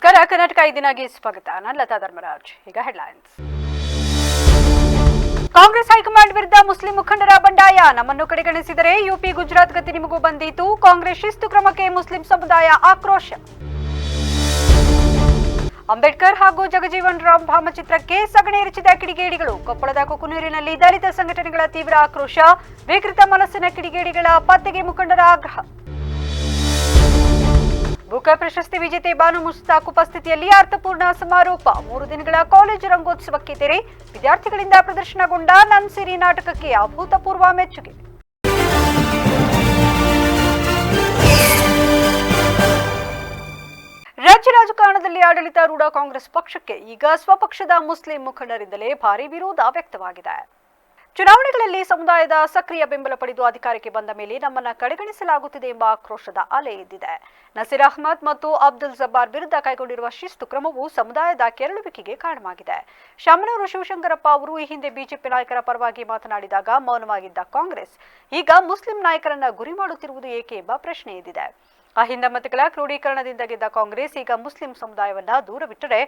ನಮಸ್ಕಾರ. ಕರ್ನಾಟಕ ಐದಿನಾಗಿ ಸ್ವಾಗತ. ನಾನು ಲತಾ ಧರ್ಮರಾಜ್. ಈಗ ಹೆಡ್ಲೈನ್ಸ್. ಕಾಂಗ್ರೆಸ್ ಹೈಕಮಾಂಡ್ ವಿರುದ್ಧ ಮುಸ್ಲಿಂ ಮುಖಂಡರ ಬಂಡಾಯ. ನಮ್ಮನ್ನು ಕಡೆಗಣಿಸಿದರೆ ಯುಪಿ ಗುಜರಾತ್ ಗತಿ ನಿಮಗೂ ಬಂದೀತು. ಕಾಂಗ್ರೆಸ್ ಶಿಸ್ತು ಕ್ರಮಕ್ಕೆ ಮುಸ್ಲಿಂ ಸಮುದಾಯ ಆಕ್ರೋಶ. ಅಂಬೇಡ್ಕರ್ ಹಾಗೂ ಜಗಜೀವನ್ ರಾಮ್ ಭಾವಚಿತ್ರಕ್ಕೆ ಸಗಣಿ ಎರಚಿದ ಕಿಡಿಗೇಡಿಗಳು. ಕೊಪ್ಪಳದ ಕುಕನೂರಿನಲ್ಲಿ ದಲಿತ ಸಂಘಟನೆಗಳ ತೀವ್ರ ಆಕ್ರೋಶ. ವಿಕೃತ ಮನಸ್ಸಿನ ಕಿಡಿಗೇಡಿಗಳ ಪತ್ತೆಗೆ ಮುಖಂಡರ ಆಗ್ರಹ. ಬುಕ ಪ್ರಶಸ್ತಿ ವಿಜೇತೆ ಬಾನು ಮುಸ್ತಾಕ್ ಉಪಸ್ಥಿತಿಯಲ್ಲಿ ಅರ್ಥಪೂರ್ಣ ಸಮಾರೋಪ. 3 ದಿನಗಳ ಕಾಲೇಜು ರಂಗೋತ್ಸವಕ್ಕೆ ತೆರೆ. ವಿದ್ಯಾರ್ಥಿಗಳಿಂದ ಪ್ರದರ್ಶನಗೊಂಡ ನನ್ಸಿರಿ ನಾಟಕಕ್ಕೆ ಅಭೂತಪೂರ್ವ ಮೆಚ್ಚುಗೆ. ರಾಜ್ಯ ರಾಜಕಾರಣದಲ್ಲಿ ಆಡಳಿತಾರೂಢ ಕಾಂಗ್ರೆಸ್ ಪಕ್ಷಕ್ಕೆ ಈಗ ಸ್ವಪಕ್ಷದ ಮುಸ್ಲಿಂ ಮುಖಂಡರಿಂದಲೇ ಭಾರೀ ವಿರೋಧ ವ್ಯಕ್ತವಾಗಿದೆ. ಚುನಾವಣೆಗಳಲ್ಲಿ ಸಮುದಾಯದ ಸಕ್ರಿಯ ಬೆಂಬಲ ಪಡೆದು ಅಧಿಕಾರಕ್ಕೆ ಬಂದ ಮೇಲೆ ನಮ್ಮನ್ನ ಕಡೆಗಣಿಸಲಾಗುತ್ತಿದೆ ಎಂಬ ಆಕ್ರೋಶದ ಅಲೆ ಎದ್ದಿದೆ. ನಸೀರ್ ಅಹ್ಮದ್ ಮತ್ತು ಅಬ್ದುಲ್ ಜಬ್ಬಾರ್ ವಿರುದ್ಧ ಕೈಗೊಂಡಿರುವ ಶಿಸ್ತು ಕ್ರಮವು ಸಮುದಾಯದ ಕೆರಳುವಿಕೆಗೆ ಕಾರಣವಾಗಿದೆ. ಶಾಮನೂರು ಶಿವಶಂಕರಪ್ಪ ಅವರು ಈ ಹಿಂದೆ ಬಿಜೆಪಿ ನಾಯಕರ ಪರವಾಗಿ ಮಾತನಾಡಿದಾಗ ಮೌನವಾಗಿದ್ದ ಕಾಂಗ್ರೆಸ್ ಈಗ ಮುಸ್ಲಿಂ ನಾಯಕರನ್ನ ಗುರಿ ಮಾಡುತ್ತಿರುವುದು ಏಕೆ ಎಂಬ ಪ್ರಶ್ನೆ ಎದ್ದಿದೆ. ಅಹಿಂದ ಮತಗಳ ಕ್ರೋಢೀಕರಣದಿಂದ ಗೆದ್ದ ಕಾಂಗ್ರೆಸ್ ಈಗ ಮುಸ್ಲಿಂ ಸಮುದಾಯವನ್ನ ದೂರವಿಟ್ಟರೆ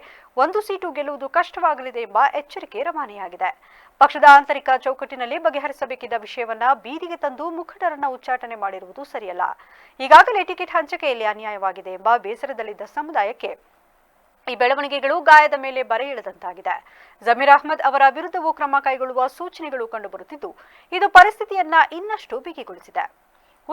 1 ಸೀಟು ಗೆಲ್ಲುವುದು ಕಷ್ಟವಾಗಲಿದೆ ಎಂಬ ಎಚ್ಚರಿಕೆ ರವಾನೆಯಾಗಿದೆ. ಪಕ್ಷದ ಆಂತರಿಕ ಚೌಕಟ್ಟಿನಲ್ಲಿ ಬಗೆಹರಿಸಬೇಕಿದ್ದ ವಿಷಯವನ್ನ ಬೀದಿಗೆ ತಂದು ಮುಖಂಡರನ್ನ ಉಚ್ಚಾಟನೆ ಮಾಡಿರುವುದು ಸರಿಯಲ್ಲ. ಈಗಾಗಲೇ ಟಿಕೆಟ್ ಹಂಚಿಕೆಯಲ್ಲಿ ಅನ್ಯಾಯವಾಗಿದೆ ಎಂಬ ಬೇಸರದಲ್ಲಿದ್ದ ಸಮುದಾಯಕ್ಕೆ ಈ ಬೆಳವಣಿಗೆಗಳು ಗಾಯದ ಮೇಲೆ ಬರೆ ಎಳೆದಂತಾಗಿದೆ. ಜಮೀರ್ ಅಹ್ಮದ್ ಅವರ ವಿರುದ್ಧವೂ ಕ್ರಮ ಕೈಗೊಳ್ಳುವ ಸೂಚನೆಗಳು ಕಂಡುಬರುತ್ತಿದ್ದು, ಇದು ಪರಿಸ್ಥಿತಿಯನ್ನ ಇನ್ನಷ್ಟು ಬಿಗಿಗೊಳಿಸಿದೆ.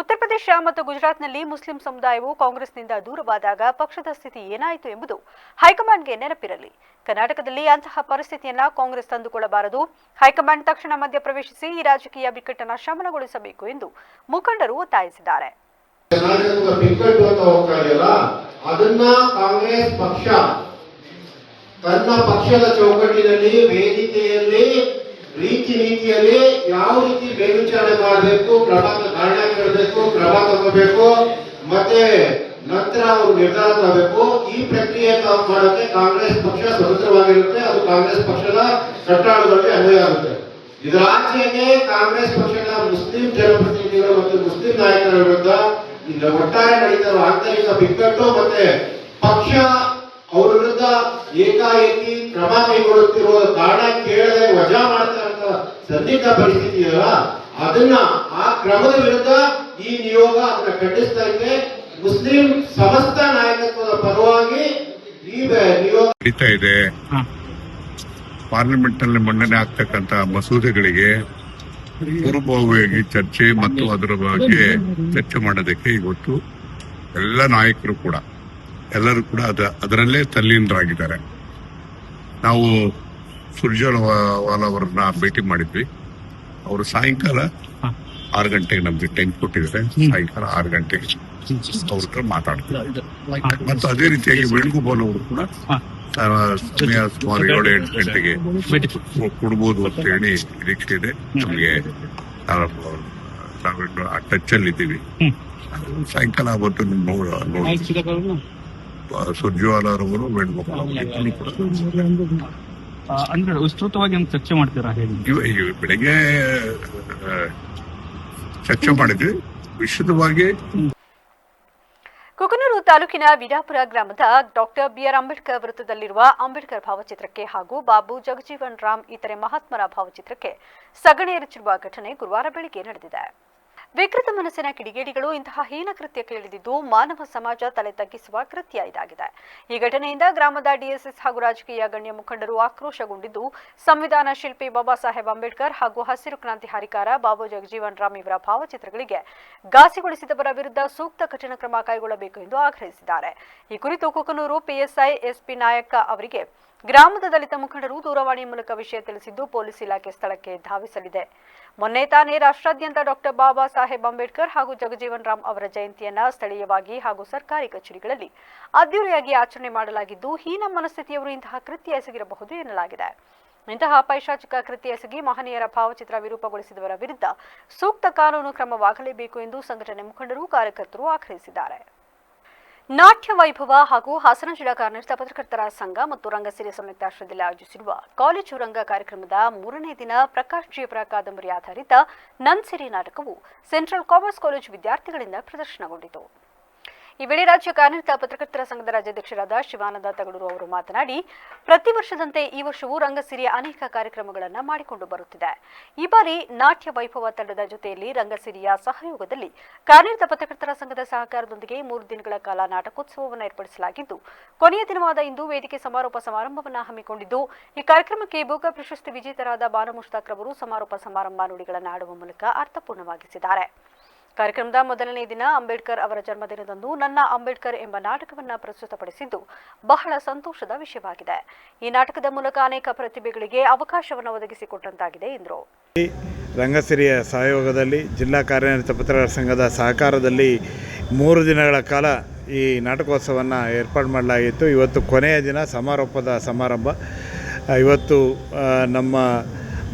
ಉತ್ತರ ಪ್ರದೇಶ ಮತ್ತು ಗುಜರಾತ್ನಲ್ಲಿ ಮುಸ್ಲಿಂ ಸಮುದಾಯವು ಕಾಂಗ್ರೆಸ್ನಿಂದ ದೂರವಾದಾಗ ಪಕ್ಷದ ಸ್ಥಿತಿ ಏನಾಯಿತು ಎಂಬುದು ಹೈಕಮಾಂಡ್ಗೆ ನೆನಪಿರಲಿ. ಕರ್ನಾಟಕದಲ್ಲಿ ಅಂತಹ ಪರಿಸ್ಥಿತಿಯನ್ನ ಕಾಂಗ್ರೆಸ್ ತಂದುಕೊಳ್ಳಬಾರದು. ಹೈಕಮಾಂಡ್ ತಕ್ಷಣ ಮಧ್ಯ ಪ್ರವೇಶಿಸಿ ಈ ರಾಜಕೀಯ ಬಿಕ್ಕಟ್ಟನ್ನು ಶಮನಗೊಳಿಸಬೇಕು ಎಂದು ಮುಖಂಡರು ಒತ್ತಾಯಿಸಿದ್ದಾರೆ. ಅದನ್ನ ಕಾಂಗ್ರೆಸ್ ಪಕ್ಷ ತನ್ನ ಪಕ್ಷದ ಚೌಕಟ್ಟಿನಲ್ಲಿ ವೇದಿಕೆಯಲ್ಲಿ ರೀತಿ ನೀತಿಯಲ್ಲಿ ಯಾವ ರೀತಿ ಮೇಲ್ವಿಚಾರಣೆ ಮಾಡಬೇಕು, ಕಾರಣ ಕೇಳಬೇಕು, ಕ್ರಮ ತಗೋಬೇಕು, ಮತ್ತೆ ನಂತರ ಅವರು ನಿರ್ಧಾರ ತಗೋಬೇಕು. ಈ ಪ್ರಕ್ರಿಯೆ ಮಾಡೋಕೆ ಕಾಂಗ್ರೆಸ್ ಪಕ್ಷ ಸ್ವತಂತ್ರವಾಗಿರುತ್ತೆ. ಅದು ಕಾಂಗ್ರೆಸ್ ಪಕ್ಷದ ಚಟ್ಟಾಳದಲ್ಲಿ ಅನ್ವಯ ಆಗುತ್ತೆ. ಇದರಾಚೆಗೆ ಕಾಂಗ್ರೆಸ್ ಪಕ್ಷದ ಮುಸ್ಲಿಂ ಜನಪ್ರತಿನಿಧಿಗಳು ಮತ್ತು ಮುಸ್ಲಿಂ ನಾಯಕರ ವಿರುದ್ಧ ಒಟ್ಟಾರೆ ನಡೀತಾ ಇರುವ ಆಂತರಿಕ ಬಿಕ್ಕಟ್ಟು ಮತ್ತೆ ಪಕ್ಷ ಅವರ ವಿರುದ್ಧ ಏಕಾಏಕಿ ಕ್ರಮ ಕೈಗೊಳ್ಳುತ್ತಿರುವ ಕಾರಣ ಕೇಳದೆ ವಜಾ ಮಾಡ್ತಾ ಇರುವ ಸಂದಿಗ್ಧ ಪರಿಸ್ಥಿತಿ ಇದೆಯಲ್ಲ, ಅದನ್ನ ಆ ಕ್ರಮದ ವಿರುದ್ಧ ಈ ನಿಯೋಗ ಅದನ್ನ ಖಂಡಿಸ್ತಾ ಇದೆ. ಮುಸ್ಲಿಂ ಸಮಸ್ತ ನಾಯಕತ್ವದ ಪರವಾಗಿ ಈ ನಿಯೋಗ ನಡೀತಾ ಇದೆ. ಪಾರ್ಲಿಮೆಂಟ್ ನಲ್ಲಿ ಮಂಡನೆ ಆಗ್ತಕ್ಕಂತ ಮಸೂದೆಗಳಿಗೆ ಪೂರ್ವಭಾವಿಯಾಗಿ ಚರ್ಚೆ ಮತ್ತು ಅದರ ಬಗ್ಗೆ ಚರ್ಚೆ ಮಾಡೋದಕ್ಕೆ ಇವತ್ತು ಎಲ್ಲ ನಾಯಕರು ಕೂಡ ಎಲ್ಲರೂ ಕೂಡ ಅದರಲ್ಲೇ ತಲ್ಲೀನರಾಗಿದ್ದಾರೆ. ನಾವು ಸುರ್ಜೇವಾಲಾ ಅವರನ್ನ ಭೇಟಿ ಮಾಡಿದ್ವಿ. ಅವರು ಸಾಯಂಕಾಲ 6 ಗಂಟೆಗೆ ನಮ್ಗೆ ಟೈಮ್ ಕೊಟ್ಟಿದ್ದಾರೆ. ಸಾಯಂಕಾಲ 6 ಗಂಟೆಗೆ ಅವ್ರ ಹತ್ರ ಮಾತಾಡ್ತಾರೆ. ಮತ್ತು ಅದೇ ರೀತಿಯಾಗಿ ವೇಣುಗೋಪಾಲ್ ಅವರು ಕೂಡ ಸುಮಾರು 7-8 ಗಂಟೆಗೆ ಕೊಡ್ಬೋದು ಅಂತ ಹೇಳಿ ನಿರೀಕ್ಷೆ ಇದೆ. ನಮಗೆ ಟಚ್ ಅಲ್ಲಿ ಇದ್ದೀವಿ. ಸಾಯಂಕಾಲ ಅವತ್ತು ನೋಡಿ ಸುರ್ಜೇವಾಲಾರವರು ವೇಣುಗೋಪಾಲ್ ಅಂದ್ರೆ ವಿಸ್ತೃತವಾಗಿ ಚರ್ಚೆ ಮಾಡ್ತೀರಾ? ಬೆಳಿಗ್ಗೆ ಚರ್ಚೆ ಮಾಡಿದ್ವಿ ವಿಶದವಾಗಿ. ಕುಕನೂರು ತಾಲೂಕಿನ ವಿಡಾಪುರ ಗ್ರಾಮದ ಡಾಕ್ಟರ್ ಬಿಆರ್ ಅಂಬೇಡ್ಕರ್ ವೃತ್ತದಲ್ಲಿರುವ ಅಂಬೇಡ್ಕರ್ ಭಾವಚಿತ್ರಕ್ಕೆ ಹಾಗೂ ಬಾಬು ಜಗಜೀವನ್ ರಾಮ್ ಇತರೆ ಮಹಾತ್ಮರ ಭಾವಚಿತ್ರಕ್ಕೆ ಸಗಣಿ ಎರಚಿರುವ ಘಟನೆ ಗುರುವಾರ ಬೆಳಗ್ಗೆ ನಡೆದಿದೆ. ವಿಕೃತ ಮನಸ್ಸಿನ ಕಿಡಿಗೇಡಿಗಳು ಇಂತಹ ಹೀನ ಕೃತ್ಯಕ್ಕೆ ಇಳಿದಿದ್ದು ಮಾನವ ಸಮಾಜ ತಲೆ ತಗ್ಗಿಸುವ ಕೃತ್ಯ ಇದಾಗಿದೆ. ಈ ಘಟನೆಯಿಂದ ಗ್ರಾಮದ ಡಿಎಸ್ಎಸ್ ಹಾಗೂ ರಾಜಕೀಯ ಗಣ್ಯ ಮುಖಂಡರು ಆಕ್ರೋಶಗೊಂಡಿದ್ದು, ಸಂವಿಧಾನ ಶಿಲ್ಪಿ ಬಾಬಾ ಸಾಹೇಬ್ ಅಂಬೇಡ್ಕರ್ ಹಾಗೂ ಹಸಿರು ಕ್ರಾಂತಿ ಹರಿಕಾರ ಬಾಬು ಜಗಜೀವನ್ ರಾಮ್ ಇವರ ಭಾವಚಿತ್ರಗಳಿಗೆ ಘಾಸಿಗೊಳಿಸಿದವರ ವಿರುದ್ಧ ಸೂಕ್ತ ಕಠಿಣ ಕ್ರಮ ಕೈಗೊಳ್ಳಬೇಕು ಎಂದು ಆಗ್ರಹಿಸಿದ್ದಾರೆ. ಈ ಕುರಿತು ಕುಕನೂರು ಪಿಎಸ್ಐ ಎಸ್ಪಿ ನಾಯಕ ಅವರಿಗೆ ಗ್ರಾಮದ ದಲಿತ ಮುಖಂಡರು ದೂರವಾಣಿ ಮೂಲಕ ವಿಷಯ ತಿಳಿಸಿದ್ದು, ಪೊಲೀಸ್ ಇಲಾಖೆ ಸ್ಥಳಕ್ಕೆ ಧಾವಿಸಲಿದೆ. ಮೊನ್ನೆ ತಾನೇ ರಾಷ್ಟ್ರಾದ್ಯಂತ ಡಾಕ್ಟರ್ ಬಾಬಾ ಸಾಹೇಬ್ ಅಂಬೇಡ್ಕರ್ ಹಾಗೂ ಜಗಜೀವನ್ ರಾಮ್ ಅವರ ಜಯಂತಿಯನ್ನ ಸ್ಥಳೀಯವಾಗಿ ಹಾಗೂ ಸರ್ಕಾರಿ ಕಚೇರಿಗಳಲ್ಲಿ ಅದ್ದೂರಿಯಾಗಿ ಆಚರಣೆ ಮಾಡಲಾಗಿದ್ದು, ಹೀನ ಮನಸ್ಥಿತಿಯವರು ಇಂತಹ ಕೃತ್ಯ ಎಸಗಿರಬಹುದು ಎನ್ನಲಾಗಿದೆ. ಇಂತಹ ಪೈಶಾಚಿಕ ಕೃತ್ಯ ಎಸಗಿ ಮಹನೀಯರ ಭಾವಚಿತ್ರ ವಿರೂಪಗೊಳಿಸಿದವರ ವಿರುದ್ಧ ಸೂಕ್ತ ಕಾನೂನು ಕ್ರಮವಾಗಲೇಬೇಕು ಎಂದು ಸಂಘಟನೆ ಮುಖಂಡರು ಕಾರ್ಯಕರ್ತರು ಆಗ್ರಹಿಸಿದ್ದಾರೆ. ನಾಟ್ಯ ವೈಭವ ಹಾಗೂ ಹಾಸನ ಜಿಲ್ಲಾ ಕಾರ್ಯನಿರತ ಪತ್ರಕರ್ತರ ಸಂಘ ಮತ್ತು ರಂಗಸಿರಿ ಸಂಯುಕ್ತಾಶ್ರಯದಲ್ಲಿ ಆಯೋಜಿಸಿರುವ ಕಾಲೇಜು ರಂಗ ಕಾರ್ಯಕ್ರಮದ 3ನೇ ದಿನ ಪ್ರಕಾಶ್ ಜೀವರ ಕಾದಂಬರಿ ಆಧಾರಿತ ನನ್ಸಿರಿ ನಾಟಕವು ಸೆಂಟ್ರಲ್ ಕಾಮರ್ಸ್ ಕಾಲೇಜು ವಿದ್ಯಾರ್ಥಿಗಳಿಂದ ಪ್ರದರ್ಶನಗೊಂಡಿತು. ಈ ವೇಳೆ ರಾಜ್ಯ ಕಾರ್ಯನಿರತ ಪತ್ರಕರ್ತರ ಸಂಘದ ರಾಜ್ಯಾಧ್ಯಕ್ಷರಾದ ಶಿವಾನಂದ ತಗಡೂರು ಅವರು ಮಾತನಾಡಿ, ಪ್ರತಿ ವರ್ಷದಂತೆ ಈ ವರ್ಷವೂ ರಂಗಸಿರಿಯ ಅನೇಕ ಕಾರ್ಯಕ್ರಮಗಳನ್ನು ಮಾಡಿಕೊಂಡು ಬರುತ್ತಿದೆ. ಈ ಬಾರಿ ನಾಟ್ಯ ವೈಭವ ತಂಡದ ಜೊತೆಯಲ್ಲಿ ರಂಗಸಿರಿಯ ಸಹಯೋಗದಲ್ಲಿ ಕಾರ್ಯನಿರತ ಪತ್ರಕರ್ತರ ಸಂಘದ ಸಹಕಾರದೊಂದಿಗೆ 3 ದಿನಗಳ ಕಾಲ ನಾಟಕೋತ್ಸವವನ್ನು ಏರ್ಪಡಿಸಲಾಗಿದ್ದು, ಕೊನೆಯ ದಿನವಾದ ಇಂದು ವೇದಿಕೆ ಸಮಾರೋಪ ಸಮಾರಂಭವನ್ನು ಹಮ್ಮಿಕೊಂಡಿದ್ದು, ಈ ಕಾರ್ಯಕ್ರಮಕ್ಕೆ ಬೂಕ ಪ್ರಶಸ್ತಿ ವಿಜೇತರಾದ ಬಾನು ಮುಷ್ತಾಕ್ ರವರು ಸಮಾರೋಪ ಸಮಾರಂಭ ನುಡಿಗಳನ್ನು ಆಡುವ ಮೂಲಕ ಅರ್ಥಪೂರ್ಣವಾಗಿಸಿದ್ದಾರೆ. ಕಾರ್ಯಕ್ರಮದ ಮೊದಲನೇ ದಿನ ಅಂಬೇಡ್ಕರ್ ಅವರ ಜನ್ಮದಿನದಂದು ನನ್ನ ಅಂಬೇಡ್ಕರ್ ಎಂಬ ನಾಟಕವನ್ನು ಪ್ರಸ್ತುತಪಡಿಸಿದ್ದು ಬಹಳ ಸಂತೋಷದ ವಿಷಯವಾಗಿದೆ. ಈ ನಾಟಕದ ಮೂಲಕ ಅನೇಕ ಪ್ರತಿಭೆಗಳಿಗೆ ಅವಕಾಶವನ್ನು ಒದಗಿಸಿಕೊಟ್ಟಂತಾಗಿದೆ ಎಂದರು. ರಂಗಸಿರಿಯ ಸಹಯೋಗದಲ್ಲಿ ಜಿಲ್ಲಾ ಕಾರ್ಯನಿರತ ಪತ್ರಕರ್ತರ ಸಂಘದ ಸಹಕಾರದಲ್ಲಿ 3 ದಿನಗಳ ಕಾಲ ಈ ನಾಟಕೋತ್ಸವವನ್ನು ಏರ್ಪಾಡು ಮಾಡಲಾಗಿತ್ತು. ಇವತ್ತು ಕೊನೆಯ ದಿನ ಸಮಾರೋಪದ ಸಮಾರಂಭ. ಇವತ್ತು ನಮ್ಮ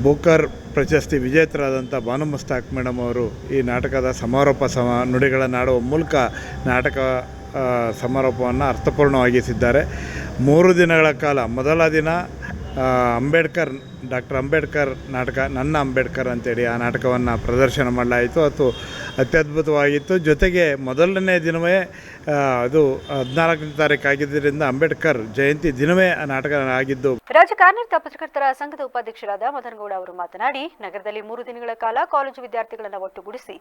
ಬೂಕರ್ ಪ್ರಶಸ್ತಿ ವಿಜೇತರಾದಂಥ ಬಾನು ಮುಸ್ತಾಕ್ ಮೇಡಮ್ ಅವರು ಈ ನಾಟಕದ ಸಮಾರೋಪ ನುಡಿಗಳನ್ನು ಆಡುವ ಮೂಲಕ ನಾಟಕ ಸಮಾರೋಪವನ್ನು ಅರ್ಥಪೂರ್ಣವಾಗಿಸಿದ್ದಾರೆ. 3 ದಿನಗಳ ಕಾಲ ಮೊದಲ ದಿನ ಅಂಬೇಡ್ಕರ್, ಡಾಕ್ಟರ್ ಅಂಬೇಡ್ಕರ್ ನಾಟಕ, ನನ್ನ ಅಂಬೇಡ್ಕರ್ ಅಂತೇಳಿ ಆ ನಾಟಕವನ್ನು ಪ್ರದರ್ಶನ ಮಾಡಲಾಯಿತು. ಅದು ಅತ್ಯದ್ಭುತವಾಗಿತ್ತು. ಜೊತೆಗೆ ಮೊದಲನೇ ದಿನವೇ ಅದು 14ನೇ ತಾರೀಕು ಆಗಿದ್ದರಿಂದ ಅಂಬೇಡ್ಕರ್ ಜಯಂತಿ ದಿನವೇ ಆ ನಾಟಕ ಆಗಿದ್ದು. ರಾಜ್ಯ ಕಾರ್ಯನಿರತ ಪತ್ರಕರ್ತರ ಸಂಘದ ಉಪಾಧ್ಯಕ್ಷರಾದ ಮದನಗೌಡ ಅವರು ಮಾತನಾಡಿ, ನಗರದಲ್ಲಿ 3 ದಿನಗಳ ಕಾಲ ಕಾಲೇಜು ವಿದ್ಯಾರ್ಥಿಗಳನ್ನು ಒಟ್ಟುಗೂಡಿಸಿ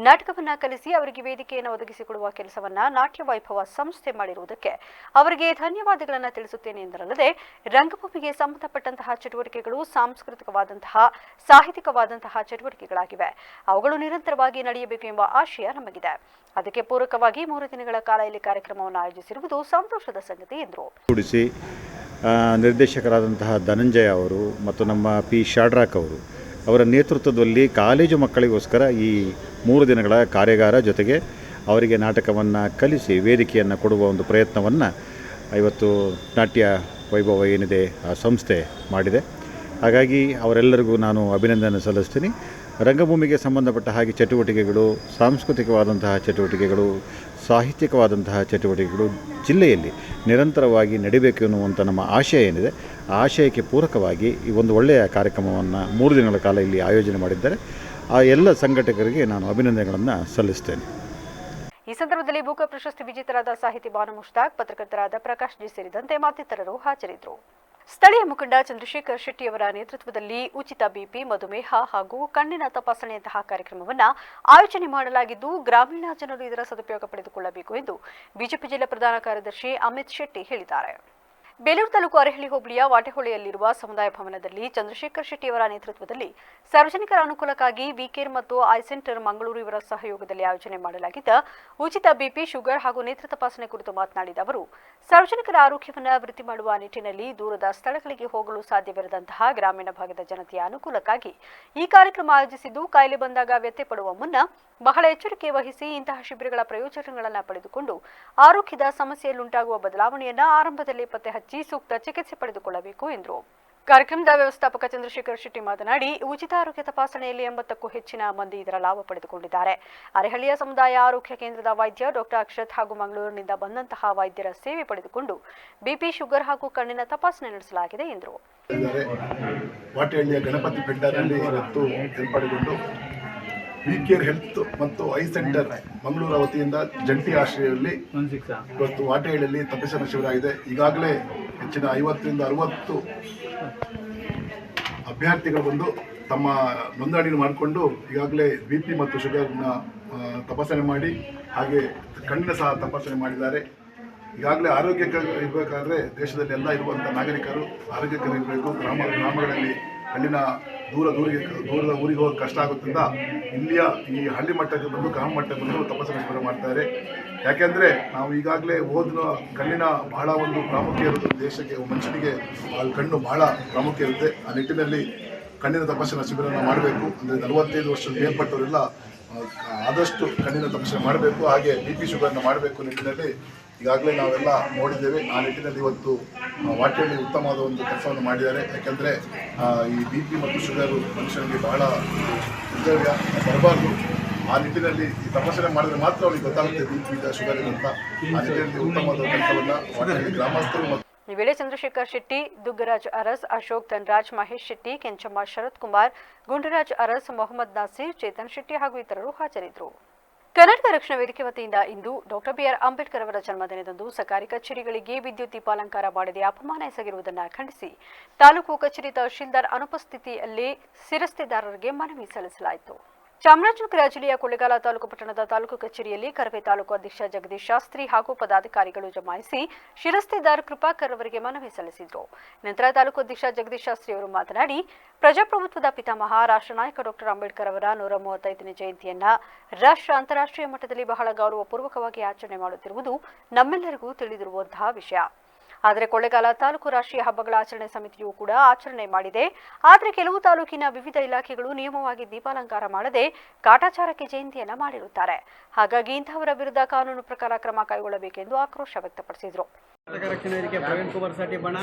ನಾಟಕವನ್ನು ಕಲಿಸಿ ಅವರಿಗೆ ವೇದಿಕೆಯನ್ನು ಒದಗಿಸಿಕೊಡುವ ಕೆಲಸವನ್ನ ನಾಟ್ಯ ವೈಭವ ಸಂಸ್ಥೆ ಮಾಡಿರುವುದಕ್ಕೆ ಅವರಿಗೆ ಧನ್ಯವಾದಗಳನ್ನು ತಿಳಿಸುತ್ತೇನೆ ಎಂದರಲ್ಲದೆ, ರಂಗಭೂಮಿಗೆ ಸಂಬಂಧಪಟ್ಟಂತಹ ಚಟುವಟಿಕೆಗಳು ಸಾಂಸ್ಕೃತಿಕವಾದಂತಹ, ಸಾಹಿತ್ಯಿಕವಾದಂತಹ ಚಟುವಟಿಕೆಗಳಾಗಿವೆ. ಅವುಗಳು ನಿರಂತರವಾಗಿ ನಡೆಯಬೇಕು ಎಂಬ ಆಶಯ ನಮಗಿದೆ. ಅದಕ್ಕೆ ಪೂರಕವಾಗಿ 3 ದಿನಗಳ ಕಾಲ ಇಲ್ಲಿ ಕಾರ್ಯಕ್ರಮವನ್ನು ಆಯೋಜಿಸಿರುವುದು ಸಂತೋಷದ ಸಂಗತಿ ಎಂದರು. ನಿರ್ದೇಶಕರಾದಂತಹ ಧನಂಜಯ ಅವರು ಮತ್ತು ನಮ್ಮ ಪಿ ಶಾಡ್ರಾಕ್ ಅವರು ಅವರ ನೇತೃತ್ವದಲ್ಲಿ ಕಾಲೇಜು ಮಕ್ಕಳಿಗೋಸ್ಕರ ಈ 3 ದಿನಗಳ ಕಾರ್ಯಾಗಾರ ಜೊತೆಗೆ ಅವರಿಗೆ ನಾಟಕವನ್ನು ಕಲಿಸಿ ವೇದಿಕೆಯನ್ನು ಕೊಡುವ ಒಂದು ಪ್ರಯತ್ನವನ್ನು ಇವತ್ತು ನಾಟ್ಯ ವೈಭವ ಏನಿದೆ ಆ ಸಂಸ್ಥೆ ಮಾಡಿದೆ. ಹಾಗಾಗಿ ಅವರೆಲ್ಲರಿಗೂ ನಾನು ಅಭಿನಂದನೆ ಸಲ್ಲಿಸ್ತೀನಿ. ರಂಗಭೂಮಿಗೆ ಸಂಬಂಧಪಟ್ಟ ಹಾಗೆ ಚಟುವಟಿಕೆಗಳು, ಸಾಂಸ್ಕೃತಿಕವಾದಂತಹ ಚಟುವಟಿಕೆಗಳು, ಸಾಹಿತ್ಯಿಕವಾದಂತಹ ಚಟುವಟಿಕೆಗಳು ಜಿಲ್ಲೆಯಲ್ಲಿ ನಿರಂತರವಾಗಿ ನಡಿಬೇಕು ಎನ್ನುವಂಥ ನಮ್ಮ ಆಶಯ ಏನಿದೆ, ಆ ಆಶಯಕ್ಕೆ ಪೂರಕವಾಗಿ ಈ ಒಂದು ಒಳ್ಳೆಯ ಕಾರ್ಯಕ್ರಮವನ್ನು 3 ದಿನಗಳ ಕಾಲ ಇಲ್ಲಿ ಆಯೋಜನೆ ಮಾಡಿದ್ದಾರೆ. ಆ ಎಲ್ಲ ಸಂಘಟಕರಿಗೆ ನಾನು ಅಭಿನಂದನೆಗಳನ್ನು ಸಲ್ಲಿಸ್ತೇನೆ. ಈ ಸಂದರ್ಭದಲ್ಲಿ ಬೂಕ ಪ್ರಶಸ್ತಿ ವಿಜೇತರಾದ ಸಾಹಿತಿ ಬಾನು ಮುಷ್ತಾಕ್, ಪತ್ರಕರ್ತರಾದ ಪ್ರಕಾಶ್ ಜಿ ಸೇರಿದಂತೆ ಮತ್ತಿತರರು ಹಾಜರಿದ್ದರು. ಸ್ಥಳೀಯ ಮುಖಂಡ ಚಂದ್ರಶೇಖರ್ ಶೆಟ್ಟಿಯವರ ನೇತೃತ್ವದಲ್ಲಿ ಉಚಿತ ಬಿಪಿ, ಮಧುಮೇಹ ಹಾಗೂ ಕಣ್ಣಿನ ತಪಾಸಣೆಯಂತಹ ಕಾರ್ಯಕ್ರಮವನ್ನು ಆಯೋಜನೆ ಮಾಡಲಾಗಿದ್ದು, ಗ್ರಾಮೀಣ ಜನರು ಇದರ ಸದುಪಯೋಗ ಪಡೆದುಕೊಳ್ಳಬೇಕು ಎಂದು ಬಿಜೆಪಿ ಜಿಲ್ಲಾ ಪ್ರಧಾನ ಕಾರ್ಯದರ್ಶಿ ಅಮಿತ್ ಶೆಟ್ಟಿ ಹೇಳಿದ್ದಾರೆ. ಬೇಲೂರು ತಾಲೂಕು ಅರೆಹಳ್ಳಿ ಹೋಬಳಿಯ ವಾಟೆಹೊಳೆಯಲ್ಲಿರುವ ಸಮುದಾಯ ಭವನದಲ್ಲಿ ಚಂದ್ರಶೇಖರ್ ಶೆಟ್ಟಿಯವರ ನೇತೃತ್ವದಲ್ಲಿ ಸಾರ್ವಜನಿಕರ ಅನುಕೂಲಕ್ಕಾಗಿ ವಿಕೇರ್ ಮತ್ತು ಐ ಸೆಂಟರ್ ಮಂಗಳೂರು ಇವರ ಸಹಯೋಗದಲ್ಲಿ ಆಯೋಜನೆ ಮಾಡಲಾಗಿದ್ದ ಉಚಿತ ಬಿಪಿ, ಶುಗರ್ ಹಾಗೂ ನೇತ್ರ ತಪಾಸಣೆ ಕುರಿತು ಮಾತನಾಡಿದ ಅವರು, ಸಾರ್ವಜನಿಕರ ಆರೋಗ್ಯವನ್ನು ವೃದ್ಧಿ ಮಾಡುವ ನಿಟ್ಟಿನಲ್ಲಿ ದೂರದ ಸ್ಥಳಗಳಿಗೆ ಹೋಗಲು ಸಾಧ್ಯವಿರದಂತಹ ಗ್ರಾಮೀಣ ಭಾಗದ ಜನತೆಯ ಅನುಕೂಲಕ್ಕಾಗಿ ಈ ಕಾರ್ಯಕ್ರಮ ಆಯೋಜಿಸಿದ್ದು, ಕಾಯಿಲೆ ಬಂದಾಗ ವ್ಯತ್ಯೆ ಪಡುವ ಮುನ್ನ ಬಹಳ ಎಚ್ಚರಿಕೆ ವಹಿಸಿ ಇಂತಹ ಶಿಬಿರಗಳ ಪ್ರಯೋಜನಗಳನ್ನು ಪಡೆದುಕೊಂಡು ಆರೋಗ್ಯದ ಸಮಸ್ಯೆಯಲ್ಲುಂಟಾಗುವ ಬದಲಾವಣೆಯನ್ನು ಆರಂಭದಲ್ಲಿ ಪತ್ತೆ ಹಚ್ಚಿ ಸೂಕ್ತ ಚಿಕಿತ್ಸೆ ಪಡೆದುಕೊಳ್ಳಬೇಕು ಎಂದರು. ಕಾರ್ಯಕ್ರಮದ ವ್ಯವಸ್ಥಾಪಕ ಚಂದ್ರಶೇಖರ್ ಶೆಟ್ಟಿ ಮಾತನಾಡಿ, ಉಚಿತ ಆರೋಗ್ಯ ತಪಾಸಣೆಯಲ್ಲಿ 80ಕ್ಕೂ ಹೆಚ್ಚಿನ ಮಂದಿ ಇದರ ಲಾಭ ಪಡೆದುಕೊಂಡಿದ್ದಾರೆ. ಅರೆಹಳ್ಳಿಯ ಸಮುದಾಯ ಆರೋಗ್ಯ ಕೇಂದ್ರದ ವೈದ್ಯ ಡಾಕ್ಟರ್ ಅಕ್ಷತ್ ಹಾಗೂ ಮಂಗಳೂರಿನಿಂದ ಬಂದಂತಹ ವೈದ್ಯರ ಸೇವೆ ಪಡೆದುಕೊಂಡು ಬಿಪಿ, ಶುಗರ್ ಹಾಗೂ ಕಣ್ಣಿನ ತಪಾಸಣೆ ನಡೆಸಲಾಗಿದೆ ಎಂದರು. ವಾಟೆಹಳ್ಳಿಯ ಗಣಪತಿ ಬೆಟ್ಟದಲ್ಲಿ ಇವತ್ತು ಏರ್ಪಡಿಕೊಂಡು ವಿಕೇರ್ ಹೆಲ್ತ್ ಮತ್ತು ಐ ಸೆಂಟರ್ ಮಂಗಳೂರು ವತಿಯಿಂದ ಜಂಟಿ ಆಶ್ರಯದಲ್ಲಿ ಇವತ್ತು ವಾಟೆಹಳ್ಳಿಯಲ್ಲಿ ತಪಾಸಣಾ ಶಿಬಿರ ಆಗಿದೆ. ಈಗಾಗಲೇ ಹೆಚ್ಚಿನ 50ರಿಂದ 60 ಅಭ್ಯರ್ಥಿಗಳು ಬಂದು ತಮ್ಮ ನೋಂದಣಿ ಮಾಡಿಕೊಂಡು ಈಗಾಗಲೇ ಬಿಪಿ ಮತ್ತು ಶುಗರ್ನ ತಪಾಸಣೆ ಮಾಡಿ ಹಾಗೆ ಕಣ್ಣಿನ ಸಹ ತಪಾಸಣೆ ಮಾಡಿದ್ದಾರೆ. ಈಗಾಗಲೇ ಆರೋಗ್ಯಕರ ಇರಬೇಕಾದ್ರೆ ದೇಶದಲ್ಲಿ ಎಲ್ಲ ಇರುವಂಥ ನಾಗರಿಕರು ಆರೋಗ್ಯಕರ ಇರಬೇಕು. ಗ್ರಾಮಗಳಲ್ಲಿ ಹಳ್ಳಿನ ದೂರದ ಊರಿಗೆ ಹೋಗೋದು ಕಷ್ಟ ಆಗೋದ್ರಿಂದ ಇಲ್ಲಿಯ ಈ ಹಳ್ಳಿ ಮಟ್ಟಕ್ಕೆ ಬಂದು ಗ್ರಾಮ ಮಟ್ಟಕ್ಕೆ ಬಂದು ತಪಾಸಣೆ ಶಿಬಿರ ಮಾಡ್ತಾರೆ. ಯಾಕೆಂದರೆ ನಾವು ಈಗಾಗಲೇ ಓದಿನ ಕಣ್ಣಿನ ಬಹಳ ಒಂದು ಪ್ರಾಮುಖ್ಯ ಇರುತ್ತೆ. ದೇಶಕ್ಕೆ ಮನುಷ್ಯನಿಗೆ ಕಣ್ಣು ಬಹಳ ಪ್ರಾಮುಖ್ಯ ಇರುತ್ತೆ. ಆ ನಿಟ್ಟಿನಲ್ಲಿ ಕಣ್ಣಿನ ತಪಾಸಣಾ ಶಿಬಿರನ ಮಾಡಬೇಕು. ಅಂದರೆ 45 ವರ್ಷದ ಮೇಲ್ಪಟ್ಟವರೆಲ್ಲ ಆದಷ್ಟು ಕಣ್ಣಿನ ತಪಾಸಣೆ ಮಾಡಬೇಕು. ಹಾಗೆ ಬಿಪಿ, ಶುಗರ್ನ ಮಾಡಬೇಕು ನಿಟ್ಟಿನಲ್ಲಿ ಈಗಾಗಲೇ ನಾವೆಲ್ಲ ನೋಡಿದ್ದೇವೆ. ಆ ನಿಟ್ಟಿನಲ್ಲಿ ಇವತ್ತು ವಾಟೆಹಳ್ಳಿ ಉತ್ತಮವಾದ ಒಂದು ಕೆಲಸವನ್ನು ಮಾಡಿದ್ದಾರೆ. ಯಾಕೆಂದರೆ ಈ ಬಿಪಿ ಮತ್ತು ಶುಗರು ಮನುಷ್ಯನಿಗೆ ಬಹಳ ದುರ್ದವ್ಯ ಬರಬಾರ್ದು. ಆ ನಿಟ್ಟಿನಲ್ಲಿ ಈ ತಪಾಸಣೆ ಮಾಡಿದ್ರೆ ಮಾತ್ರ ಅವರಿಗೆ ಗೊತ್ತಾಗುತ್ತೆ ಬಿಪಿ ಶುಗರ್ ಅಂತ. ಆ ನಿಟ್ಟಿನಲ್ಲಿ ಉತ್ತಮವಾದ ಕೆಲಸವನ್ನು ವಾಟೆಹಳ್ಳಿ ಗ್ರಾಮಸ್ಥರು ಮತ್ತು ಈ ವೇಳೆ ಚಂದ್ರಶೇಖರ್ ಶೆಟ್ಟಿ, ದುಗ್ಗರಾಜ್ ಅರಸ್, ಅಶೋಕ್ ಧನ್ರಾಜ್, ಮಹೇಶ್ ಶೆಟ್ಟಿ, ಕೆಂಚಮ್ಮ, ಶರತ್ ಕುಮಾರ್, ಗುಂಡರಾಜ್ ಅರಸ್, ಮೊಹಮ್ಮದ್ ನಾಸೀರ್, ಚೇತನ್ ಶೆಟ್ಟಿ ಹಾಗೂ ಇತರರು ಹಾಜರಿದ್ದರು. ಕರ್ನಾಟಕ ರಕ್ಷಣಾ ವೇದಿಕೆ ವತಿಯಿಂದ ಇಂದು ಡಾಕ್ಟರ್ ಬಿಆರ್ ಅಂಬೇಡ್ಕರ್ ಅವರ ಜನ್ಮದಿನದಂದು ಸರ್ಕಾರಿ ಕಚೇರಿಗಳಿಗೆ ವಿದ್ಯುತ್ ದೀಪಾಲಂಕಾರ ಮಾಡದೆ ಅಪಮಾನ ಎಸಗಿರುವುದನ್ನು ಖಂಡಿಸಿ ತಾಲೂಕು ಕಚೇರಿ ತಹಶೀಲ್ದಾರ್ ಅನುಪಸ್ಥಿತಿಯಲ್ಲಿ ಶಿರಸ್ತೆದಾರರಿಗೆ ಮನವಿ ಸಲ್ಲಿಸಲಾಯಿತು. ಚಾಮರಾಜನಗರ ಜಿಲ್ಲೆಯ ಕೊಳ್ಳೇಗಾಲ ತಾಲೂಕು ಪಟ್ಟಣದ ತಾಲೂಕು ಕಚೇರಿಯಲ್ಲಿ ಕರವೇ ತಾಲೂಕು ಅಧ್ಯಕ್ಷ ಜಗದೀಶ್ ಶಾಸ್ತ್ರಿ ಹಾಗೂ ಪದಾಧಿಕಾರಿಗಳು ಜಮಾಯಿಸಿ ಶಿರಸ್ತೆದಾರ್ ಕೃಪಾಕರ್ ಅವರಿಗೆ ಮನವಿ ಸಲ್ಲಿಸಿದರು. ನಂತರ ತಾಲೂಕು ಅಧ್ಯಕ್ಷ ಜಗದೀಶ್ ಶಾಸ್ತ್ರಿ ಅವರು ಮಾತನಾಡಿ, ಪ್ರಜಾಪ್ರಭುತ್ವದ ಪಿತಾಮಹ ರಾಷ್ಟ್ರ ನಾಯಕ ಡಾಕ್ಟರ್ ಅಂಬೇಡ್ಕರ್ ಅವರ 135ನೇ ಜಯಂತಿಯನ್ನ ರಾಷ್ಟ್ರ ಅಂತಾರಾಷ್ಟ್ರೀಯ ಮಟ್ಟದಲ್ಲಿ ಬಹಳ ಗೌರವಪೂರ್ವಕವಾಗಿ ಆಚರಣೆ ಮಾಡುತ್ತಿರುವುದು ನಮ್ಮೆಲ್ಲರಿಗೂ ತಿಳಿದಿರುವಂತಹ ವಿಷಯ. ಆದರೆ ಕೊಳ್ಳೇಗಾಲ ತಾಲೂಕು ರಾಷ್ಟ್ರೀಯ ಹಬ್ಬಗಳ ಆಚರಣೆ ಸಮಿತಿಯು ಕೂಡ ಆಚರಣೆ ಮಾಡಿದೆ. ಆದರೆ ಕೆಲವು ತಾಲೂಕಿನ ವಿವಿಧ ಇಲಾಖೆಗಳು ನಿಯಮವಾಗಿ ದೀಪಾಲಂಕಾರ ಮಾಡದೆ ಕಾಟಾಚಾರಕ್ಕೆ ಜಯಂತಿಯನ್ನ ಮಾಡಿರುತ್ತಾರೆ. ಹಾಗಾಗಿ ಇಂತಹವರ ವಿರುದ್ಧ ಕಾನೂನು ಪ್ರಕಾರ ಕ್ರಮ ಕೈಗೊಳ್ಳಬೇಕೆಂದು ಆಕ್ರೋಶ ವ್ಯಕ್ತಪಡಿಸಿದರು. ಕರ್ನಾಟಕ ರಕ್ಷಣಾ ವೇದಿಕೆ ಪ್ರವೀಣ್ ಕುಮಾರ್ ಸಟಿ ಬಣ,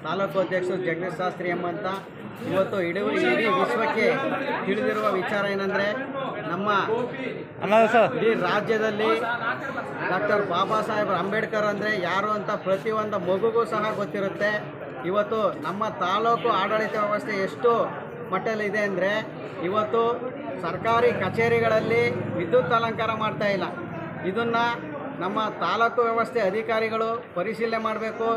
ತಾಲೂಕು ಅಧ್ಯಕ್ಷರು ಜಗದೀಶ್ ಶಾಸ್ತ್ರಿ ಎಂಬಂತ. ಇವತ್ತು ಇಡೀ ವಿಶ್ವಕ್ಕೆ ತಿಳಿದಿರುವ ವಿಚಾರ ಏನಂದರೆ, ನಮ್ಮ ಇಡೀ ರಾಜ್ಯದಲ್ಲಿ ಡಾಕ್ಟರ್ ಬಾಬಾ ಸಾಹೇಬ್ ಅಂಬೇಡ್ಕರ್ ಅಂದರೆ ಯಾರು ಅಂತ ಪ್ರತಿಯೊಂದು ಮಗುಗೂ ಸಹ ಗೊತ್ತಿರುತ್ತೆ. ಇವತ್ತು ನಮ್ಮ ತಾಲೂಕು ಆಡಳಿತ ವ್ಯವಸ್ಥೆ ಎಷ್ಟು ಮಟ್ಟದಲ್ಲಿದೆ ಅಂದರೆ, ಇವತ್ತು ಸರ್ಕಾರಿ ಕಚೇರಿಗಳಲ್ಲಿ ವಿದ್ಯುತ್ ಅಲಂಕಾರ ಮಾಡ್ತಾ ಇಲ್ಲ. ಇದನ್ನು ನಮ್ಮ ತಾಲೂಕು ವ್ಯವಸ್ಥೆ ಅಧಿಕಾರಿಗಳು ಪರಿಶೀಲನೆ ಮಾಡಬೇಕು.